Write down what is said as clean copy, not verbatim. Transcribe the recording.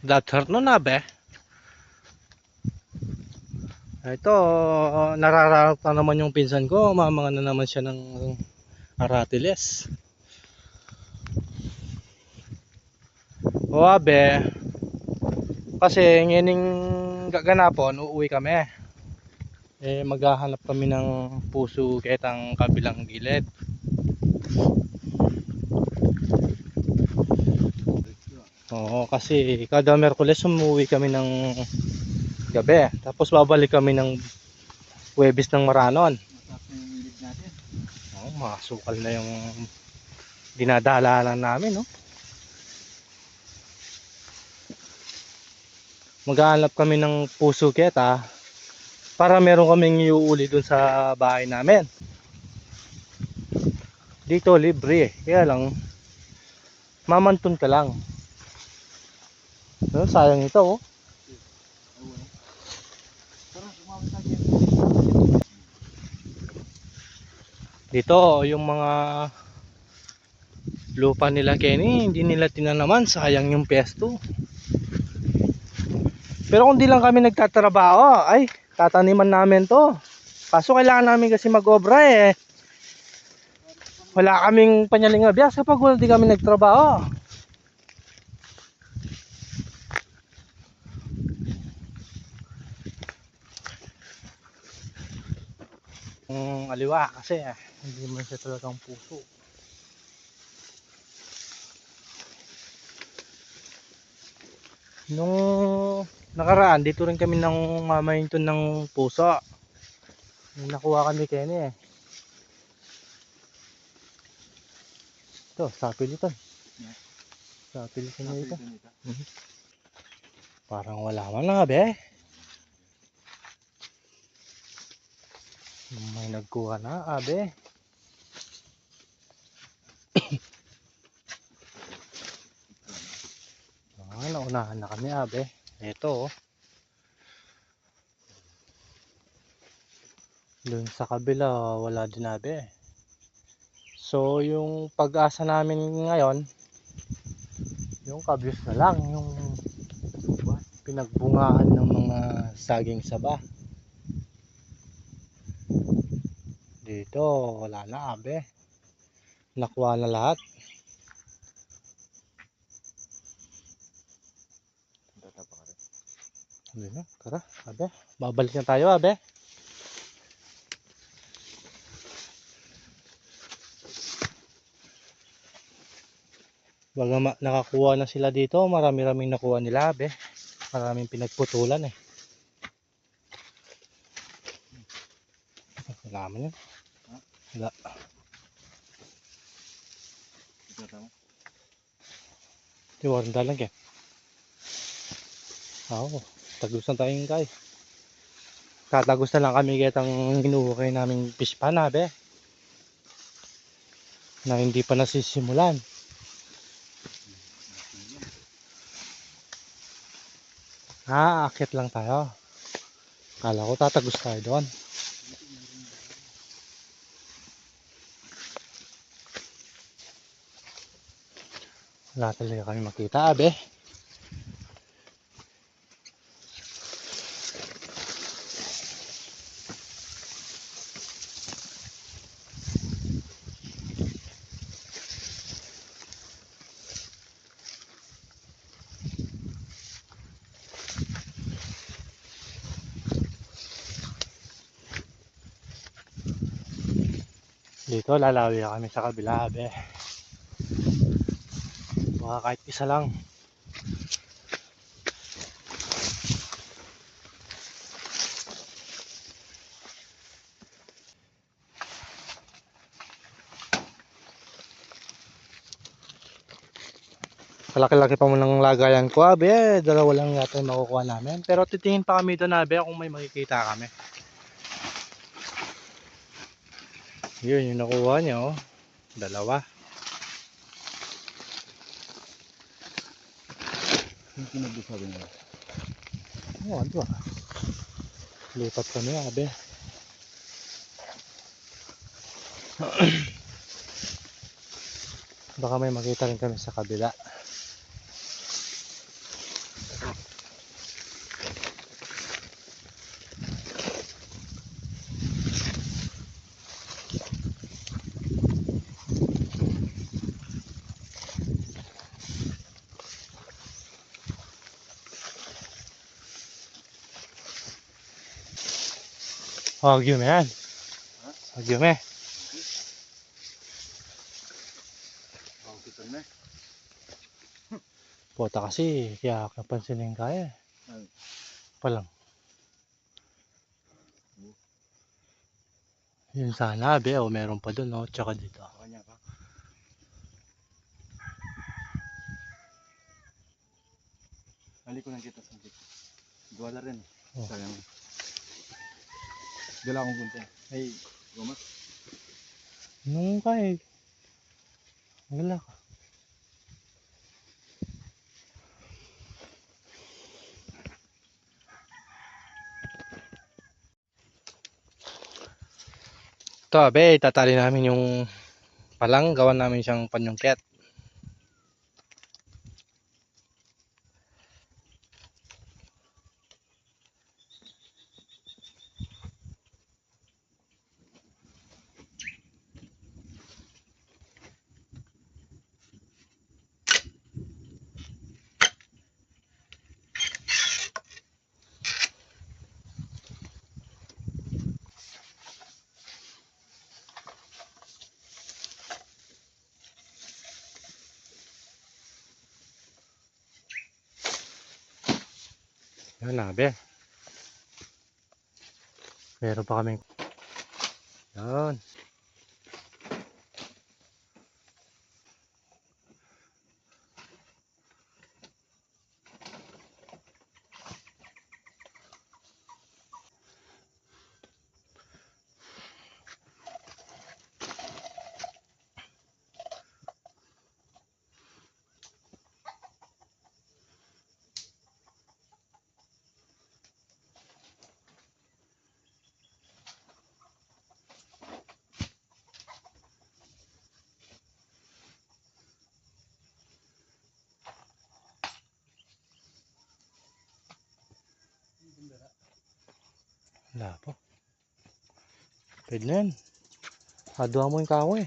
Good afternoon na be. Ito, narararap na naman yung pinsan ko. Mamanga na naman siya ng aratiles. O abe, kasi ngayon gaganapon, uuwi kami. Maghahanap kami ng puso kitang kabilang gilid. Oo, kasi kada Merkules umuwi kami ng gabi. Tapos babalik kami ng Huwebes ng Maranon. Oo, masukal na yung dinadaanan namin, no? Maghahanap kami ng puso kita para meron kaming iuuli dun sa bahay namin. Dito libre, kaya lang mamantun ka lang. So, sayang ito, oh. Dito yung mga lupa nila Kenny, hindi nila tinanaman, sayang yung pesto. Pero kung di lang kami nagtatrabaho, ay tataniman namin to. Kaso kailangan namin kasi mag-obra eh. Wala kaming panyaling abiyas kapag wala di kami nagtrabaho. Aliwa kasi hindi man siya talagang puso. Nung nakaraan dito rin kami nang mamahinton ng puso. Nung nakuha kami Kenny eh. Ito, sapil ito. Sapil ito na ito. Parang wala man na be. May nagkuha na abe. Naunahan na kami abe. Ito oh. Doon sa kabila wala din abe. So yung pag-asa namin ngayon, yung kabyos na lang, yung pinagbungaan ng mga saging saba. Dito wala na abe. Nakuha na lahat. Hindi na, tara abe. Babalik na tayo abe. Baga nakakuha na sila dito, marami-raming nakuha nila abe. Maraming pinagputulan eh. Wala man yun. Wala. Tiwaran dalang kaya. Oo, tagusan tayong kay. Tatagos na lang kami kitang hinuhukay naming fish pan abe. Na hindi pa nasisimulan. Akit lang tayo. Kala ko tatagos tayo doon. Wala talaga kami makita abe. Dito lalawi kami sa kabila abe. Baka kahit isa lang. Kalaki-laki pa mo ng lagayan ko abe. Dalawa lang yata yung makukuha namin. Pero titingin pa kami doon abe kung may makikita kami. Yun yung nakuha niya oh. Dalawa. Yung pinagsasabi nila. Oo, ano ba? Lipat kami abe. Baka may makita rin kami sa kabila. Wagyu mo yan. Ha? Wagyu mo. Ako kita na. Puta kasi, kaya napansinin kaya. Ay. Palang. Yun sana, be, o meron pa dun, no? Tsaka dito. Sa kanya pa. Hali ko lang kita sa dito. Duwala rin. Oh. Sayang. Dala akong bunta. Ay, gumas. Nung kaya. Wala ka. Ito, be, tatali namin yung palang. Gawan namin siyang panyungket. Yan na, be. Meron pa kaming. Yan. Wala po. Pwede na yan. Aduha mo yung kahoy.